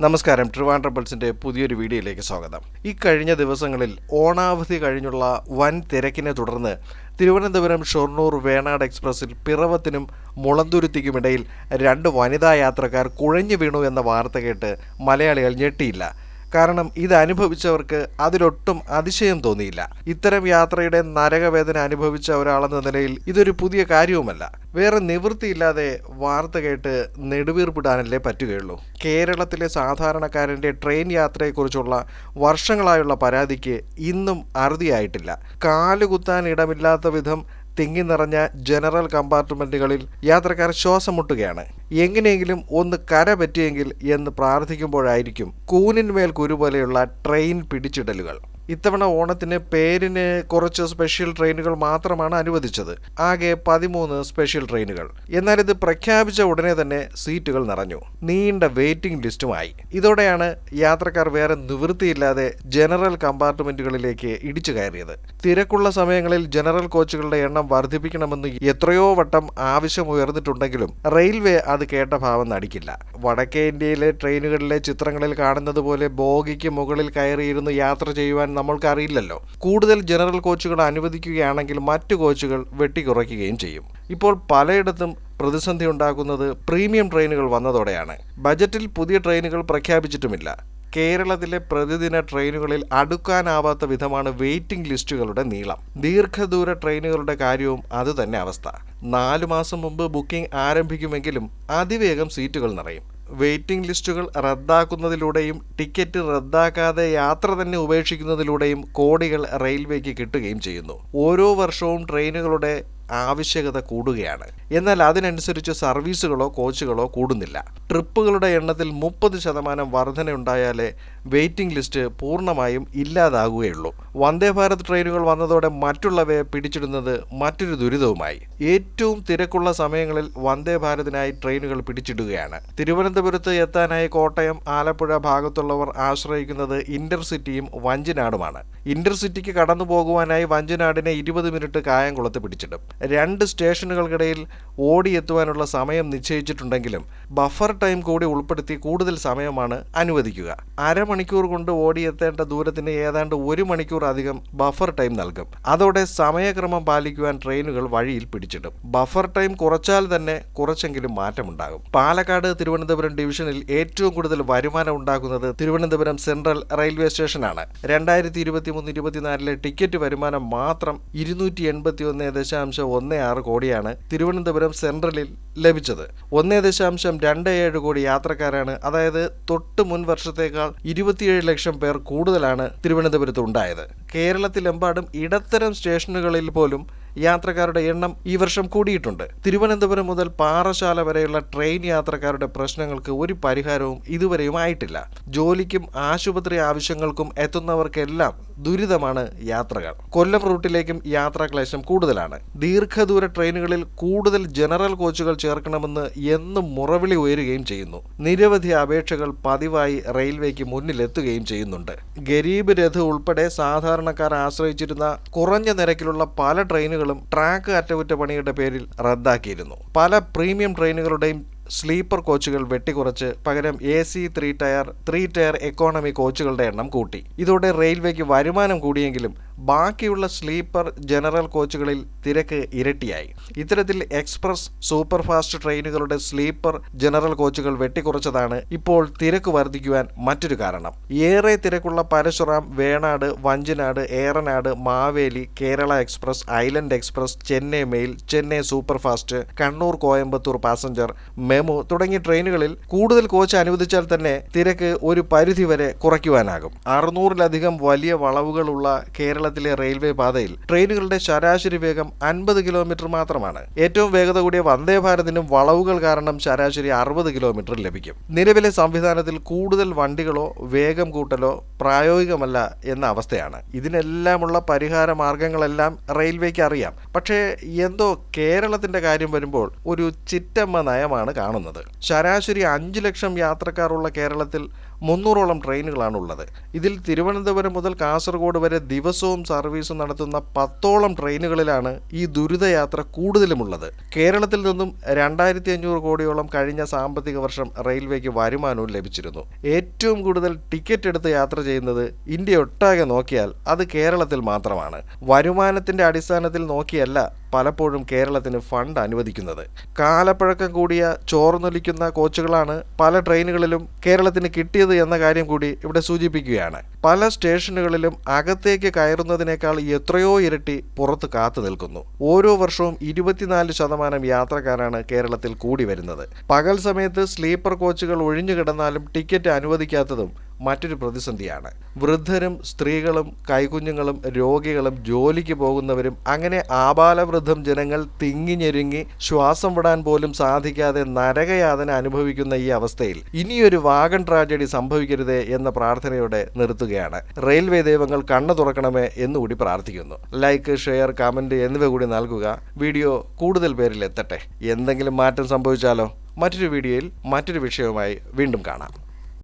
നമസ്കാരം. ട്രിവാൻഡ്രം പൾസിന്റെ പുതിയൊരു വീഡിയോയിലേക്ക് സ്വാഗതം. ഈ കഴിഞ്ഞ ദിവസങ്ങളിൽ ഓണാവധി കഴിഞ്ഞുള്ള വൻ തിരക്കിനെ തുടർന്ന് തിരുവനന്തപുരം ഷൊർണൂർ വേണാട് എക്സ്പ്രസിൽ പിറവത്തിനും മുളന്തുരുത്തിക്കുമിടയിൽ 2 വനിതാ യാത്രക്കാർ കുഴഞ്ഞു വീണു എന്ന വാർത്ത കേട്ട് മലയാളികൾ ഞെട്ടിയില്ല. കാരണം ഇത് അനുഭവിച്ചവർക്ക് അതിലൊട്ടും അതിശയം തോന്നിയില്ല. ഇത്തരം യാത്രയുടെ നരകവേദന അനുഭവിച്ച ഒരാളെന്ന നിലയിൽ ഇതൊരു പുതിയ കാര്യവുമല്ല. വേറെ നിവൃത്തിയില്ലാതെ വാർത്ത കേട്ട് നെടുവീർപ്പിടാനല്ലേ പറ്റുകയുള്ളൂ. കേരളത്തിലെ സാധാരണക്കാരൻ്റെ ട്രെയിൻ യാത്രയെക്കുറിച്ചുള്ള വർഷങ്ങളായുള്ള പരാതിക്ക് ഇന്നും അറുതിയായിട്ടില്ല. കാലുകുത്താൻ ഇടമില്ലാത്ത വിധം തിങ്ങി നിറഞ്ഞ ജനറൽ കമ്പാർട്ട്മെൻറ്റുകളിൽ യാത്രക്കാർ ശ്വാസം മുട്ടുകയാണ്. എങ്ങനെയെങ്കിലും ഒന്ന് കര പറ്റിയെങ്കിൽ എന്ന് പ്രാർത്ഥിക്കുമ്പോഴായിരിക്കും കൂനിന്മേൽ കുരു പോലെയുള്ള ട്രെയിൻ പിടിച്ചിടലുകൾ. ഇത്തവണ ഓണത്തിന് പേരിന് കുറച്ച് സ്പെഷ്യൽ ട്രെയിനുകൾ മാത്രമാണ് അനുവദിച്ചത്. ആകെ 13 സ്പെഷ്യൽ ട്രെയിനുകൾ. എന്നാൽ ഇത് പ്രഖ്യാപിച്ച ഉടനെ തന്നെ സീറ്റുകൾ നിറഞ്ഞു. നീണ്ട വെയിറ്റിംഗ് ലിസ്റ്റുമായി. ഇതോടെയാണ് യാത്രക്കാർ വേറെ നിവൃത്തിയില്ലാതെ ജനറൽ കമ്പാർട്ട്മെന്റുകളിലേക്ക് ഇടിച്ചു കയറിയത്. തിരക്കുള്ള സമയങ്ങളിൽ ജനറൽ കോച്ചുകളുടെ എണ്ണം വർദ്ധിപ്പിക്കണമെന്ന് എത്രയോ വട്ടം ആവശ്യമുയർന്നിട്ടുണ്ടെങ്കിലും റെയിൽവേ അത് കേട്ട ഭാവം നടിക്കില്ല. വടക്കേ ഇന്ത്യയിലെ ട്രെയിനുകളിലെ ചിത്രങ്ങളിൽ കാണുന്നത് പോലെ ബോഗിക്ക് മുകളിൽ കയറിയിരുന്ന് യാത്ര ചെയ്യുവാൻ നമ്മൾക്കറിയില്ലല്ലോ. കൂടുതൽ ജനറൽ കോച്ചുകൾ അനുവദിക്കുകയാണെങ്കിൽ മറ്റു കോച്ചുകൾ വെട്ടിക്കുറയ്ക്കുകയും ചെയ്യും. ഇപ്പോൾ പലയിടത്തും പ്രതിസന്ധി ഉണ്ടാക്കുന്നത് പ്രീമിയം ട്രെയിനുകൾ വന്നതോടെയാണ്. ബജറ്റിൽ പുതിയ ട്രെയിനുകൾ പ്രഖ്യാപിച്ചിട്ടുമില്ല. കേരളത്തിലെ പ്രതിദിന ട്രെയിനുകളിൽ അടുക്കാനാവാത്ത വിധമാണ് വെയിറ്റിംഗ് ലിസ്റ്റുകളുടെ നീളം. ദീർഘദൂര ട്രെയിനുകളുടെ കാര്യവും അതുതന്നെ അവസ്ഥ. 4 മാസം മുമ്പ് ബുക്കിംഗ് ആരംഭിക്കുമെങ്കിലും അതിവേഗം സീറ്റുകൾ നിറയും. വെയിറ്റിംഗ് ലിസ്റ്റുകൾ റദ്ദാക്കുന്നതിലൂടെയും ടിക്കറ്റ് റദ്ദാക്കാതെ യാത്ര തന്നെ ഉപേക്ഷിക്കുന്നതിലൂടെയും കോടികൾ റെയിൽവേക്ക് കിട്ടുകയും ചെയ്യുന്നു. ഓരോ വർഷവും ട്രെയിനുകളുടെ ആവശ്യകത കൂടുകയാണ്. എന്നാൽ അതിനനുസരിച്ച് സർവീസുകളോ കോച്ചുകളോ കൂടുന്നില്ല. ട്രിപ്പുകളുടെ എണ്ണത്തിൽ 30% വർധനയുണ്ടായാലേ വെയിറ്റിംഗ് ലിസ്റ്റ് പൂർണ്ണമായും ഇല്ലാതാകുകയുള്ളൂ. വന്ദേ ഭാരത് ട്രെയിനുകൾ വന്നതോടെ മറ്റുള്ളവയെ പിടിച്ചിടുന്നത് മറ്റൊരു ദുരിതവുമായി. ഏറ്റവും തിരക്കുള്ള സമയങ്ങളിൽ വന്ദേ ഭാരതിനായി ട്രെയിനുകൾ പിടിച്ചിടുകയാണ്. തിരുവനന്തപുരത്ത് എത്താനായി കോട്ടയം, ആലപ്പുഴ ഭാഗത്തുള്ളവർ ആശ്രയിക്കുന്നത് ഇന്റർസിറ്റിയും വഞ്ചിനാടുമാണ്. ഇന്റർസിറ്റിക്ക് കടന്നു പോകുവാനായി വഞ്ചിനാടിനെ 20 മിനിറ്റ് കായംകുളത്ത് പിടിച്ചിടും. 2 സ്റ്റേഷനുകൾക്കിടയിൽ ഓടിയെത്തുവാനുള്ള സമയം നിശ്ചയിച്ചിട്ടുണ്ടെങ്കിലും ബഫർ ടൈം കൂടി ഉൾപ്പെടുത്തി കൂടുതൽ സമയമാണ് അനുവദിക്കുക. അരമണിക്കൂർ കൊണ്ട് ഓടിയെത്തേണ്ട ദൂരത്തിന് ഏതാണ്ട് 1 മണിക്കൂർ അധികം ബഫർ ടൈം നൽകും. അതോടെ സമയക്രമം പാലിക്കുവാൻ ട്രെയിനുകൾ വഴിയിൽ പിടിച്ചിടും. ബഫർ ടൈം കുറച്ചാൽ തന്നെ കുറച്ചെങ്കിലും മാറ്റമുണ്ടാകും. പാലക്കാട് തിരുവനന്തപുരം ഡിവിഷനിൽ ഏറ്റവും കൂടുതൽ വരുമാനം ഉണ്ടാക്കുന്നത് തിരുവനന്തപുരം സെൻട്രൽ റെയിൽവേ സ്റ്റേഷനാണ്. 2023-24 ടിക്കറ്റ് വരുമാനം മാത്രം 281.16 കോടിയാണ് തിരുവനന്തപുരം സെൻട്രലിൽ ലഭിച്ചത്. 1.27 കോടി യാത്രക്കാരാണ്, അതായത് തൊട്ട് മുൻ വർഷത്തേക്കാൾ 27 ലക്ഷം പേർ കൂടുതലാണ് തിരുവനന്തപുരത്ത് ഉണ്ടായത്. കേരളത്തിലെമ്പാടും ഇടത്തരം സ്റ്റേഷനുകളിൽ പോലും യാത്രക്കാരുടെ എണ്ണം ഈ വർഷം കൂടിയിട്ടുണ്ട്. തിരുവനന്തപുരം മുതൽ പാറശാല വരെയുള്ള ട്രെയിൻ യാത്രക്കാരുടെ പ്രശ്നങ്ങൾക്ക് ഒരു പരിഹാരവും ഇതുവരെയും ആയിട്ടില്ല. ജോലിക്കും ആശുപത്രി ആവശ്യങ്ങൾക്കും എത്തുന്നവർക്കെല്ലാം ദുരിതമാണ് യാത്രകൾ. കൊല്ലം റൂട്ടിലേക്കും യാത്രാക്ലേശം കൂടുതലാണ്. ദീർഘദൂര ട്രെയിനുകളിൽ കൂടുതൽ ജനറൽ കോച്ചുകൾ ചേർക്കണമെന്ന് എന്നും മുറവിളി ഉയരുകയും ചെയ്യുന്നു. നിരവധി അപേക്ഷകൾ പതിവായി റെയിൽവേക്ക് മുന്നിലെത്തുകയും ചെയ്യുന്നുണ്ട്. ഗരീബ് രഥ് ഉൾപ്പെടെ സാധാരണക്കാർ ആശ്രയിച്ചിരുന്ന കുറഞ്ഞ നിരക്കിലുള്ള പല ട്രെയിനുകളും ട്രാക്ക് അറ്റകുറ്റപ്പണിയുടെ പേരിൽ റദ്ദാക്കിയിരുന്നു. പല പ്രീമിയം ട്രെയിനുകളുടെയും സ്ലീപ്പർ കോച്ചുകൾ വെട്ടിക്കുറച്ച് പകരം AC 3 ടയർ എക്കോണമി കോച്ചുകളുടെ എണ്ണം കൂട്ടി. ഇതോടെ റെയിൽവേക്ക് വരുമാനം കൂടിയെങ്കിലും ബാക്കിയുള്ള സ്ലീപ്പർ ജനറൽ കോച്ചുകളിൽ തിരക്ക് ഇരട്ടിയായി. ഇത്തരത്തിൽ എക്സ്പ്രസ് സൂപ്പർ ഫാസ്റ്റ് ട്രെയിനുകളുടെ സ്ലീപ്പർ ജനറൽ കോച്ചുകൾ വെട്ടിക്കുറച്ചതാണ് ഇപ്പോൾ തിരക്ക് വർദ്ധിക്കുവാൻ മറ്റൊരു കാരണം. ഏറെ തിരക്കുള്ള Parasuram, Venad, Vanchinad, Ernad, Maveli, Kerala express, island express, Chennai mail, Chennai super fast, Kannur Coimbatore passenger, MEMU തുടങ്ങിയ ട്രെയിനുകളിൽ കൂടുതൽ കോച്ച് അനുവദിച്ചാൽ തന്നെ തിരക്ക് ഒരു പരിധിവരെ കുറയ്ക്കുവാനാകും. 600-ലധികം വലിയ വളവുകളുള്ള കേരളത്തിലെ റെയിൽവേ പാതയിൽ ട്രെയിനുകളുടെ ശരാശരി വേഗം 50 കിലോമീറ്റർ മാത്രമാണ്. ഏറ്റവും വേഗത കൂടിയ വന്ദേ ഭാരതിനും വളവുകൾ കാരണം ശരാശരി 60 കിലോമീറ്റർ ലഭിക്കും. നിലവിലെ സംവിധാനത്തിൽ കൂടുതൽ വണ്ടികളോ വേഗം കൂട്ടലോ പ്രായോഗികമല്ല എന്ന അവസ്ഥയാണ്. ഇതിനെല്ലാമുള്ള പരിഹാര മാർഗങ്ങളെല്ലാം റെയിൽവേക്ക് അറിയാം. പക്ഷേ എന്തോ കേരളത്തിന്റെ കാര്യം വരുമ്പോൾ ഒരു ചിറ്റമ്മ നയമാണ് കാണുന്നത്. ശരാശരി 5 ലക്ഷം യാത്രക്കാരുള്ള കേരളത്തിൽ 300ഓളം ട്രെയിനുകളാണുള്ളത്. ഇതിൽ തിരുവനന്തപുരം മുതൽ കാസർഗോഡ് വരെ ദിവസവും സർവീസ് നടത്തുന്ന 10ഓളം ട്രെയിനുകളിലാണ് ഈ ദുരിതയാത്ര കൂടുതലുമുള്ളത്. കേരളത്തിൽ നിന്നും 2500 കോടിയോളം കഴിഞ്ഞ സാമ്പത്തിക വർഷം റെയിൽവേക്ക് വരുമാനവും ലഭിച്ചിരുന്നു. ഏറ്റവും കൂടുതൽ ടിക്കറ്റ് എടുത്ത് യാത്ര ചെയ്യുന്നത് ഇന്ത്യ ഒട്ടാകെ നോക്കിയാൽ അത് കേരളത്തിൽ മാത്രമാണ്. വരുമാനത്തിന്റെ അടിസ്ഥാനത്തിൽ നോക്കിയല്ല പലപ്പോഴും കേരളത്തിന് ഫണ്ട് അനുവദിക്കുന്നത്. കാലപ്പഴക്കം കൂടിയ ചോർന്നൊലിക്കുന്ന കോച്ചുകളാണ് പല ട്രെയിനുകളിലും കേരളത്തിന് കിട്ടിയത് എന്ന കാര്യം കൂടി ഇവിടെ സൂചിപ്പിക്കുകയാണ്. പല സ്റ്റേഷനുകളിലും അകത്തേക്ക് കയറുന്നതിനേക്കാൾ എത്രയോ ഇരട്ടി പുറത്ത് കാത്തു നിൽക്കുന്നു. ഓരോ വർഷവും 24% യാത്രക്കാരാണ് കേരളത്തിൽ കൂടി വരുന്നത്. പകൽ സമയത്ത് സ്ലീപ്പർ കോച്ചുകൾ ഒഴിഞ്ഞു കിടന്നാലും ടിക്കറ്റ് അനുവദിക്കാത്തതും മറ്റൊരു പ്രതിസന്ധിയാണ്. വൃദ്ധരും സ്ത്രീകളും കൈകുഞ്ഞുങ്ങളും രോഗികളും ജോലിക്ക് പോകുന്നവരും അങ്ങനെ ആബാലവൃദ്ധം ജനങ്ങൾ തിങ്ങിഞ്ഞെരുങ്ങി ശ്വാസം വിടാൻ പോലും സാധിക്കാതെ നരകയാതന അനുഭവിക്കുന്ന ഈ അവസ്ഥയിൽ ഇനിയൊരു വാഗൺ ട്രാജഡി സംഭവിക്കരുതേ എന്ന പ്രാർത്ഥനയോടെ നിർത്തുകയാണ്. റെയിൽവേ ദൈവങ്ങൾ കണ്ണു തുറക്കണമേ എന്നുകൂടി പ്രാർത്ഥിക്കുന്നു. ലൈക്ക്, ഷെയർ, കമന്റ് എന്നിവ കൂടി നൽകുക. വീഡിയോ കൂടുതൽ പേരിൽ എത്തട്ടെ. എന്തെങ്കിലും മാറ്റം സംഭവിച്ചാലോ? മറ്റൊരു വീഡിയോയിൽ മറ്റൊരു വിഷയവുമായി വീണ്ടും കാണാം.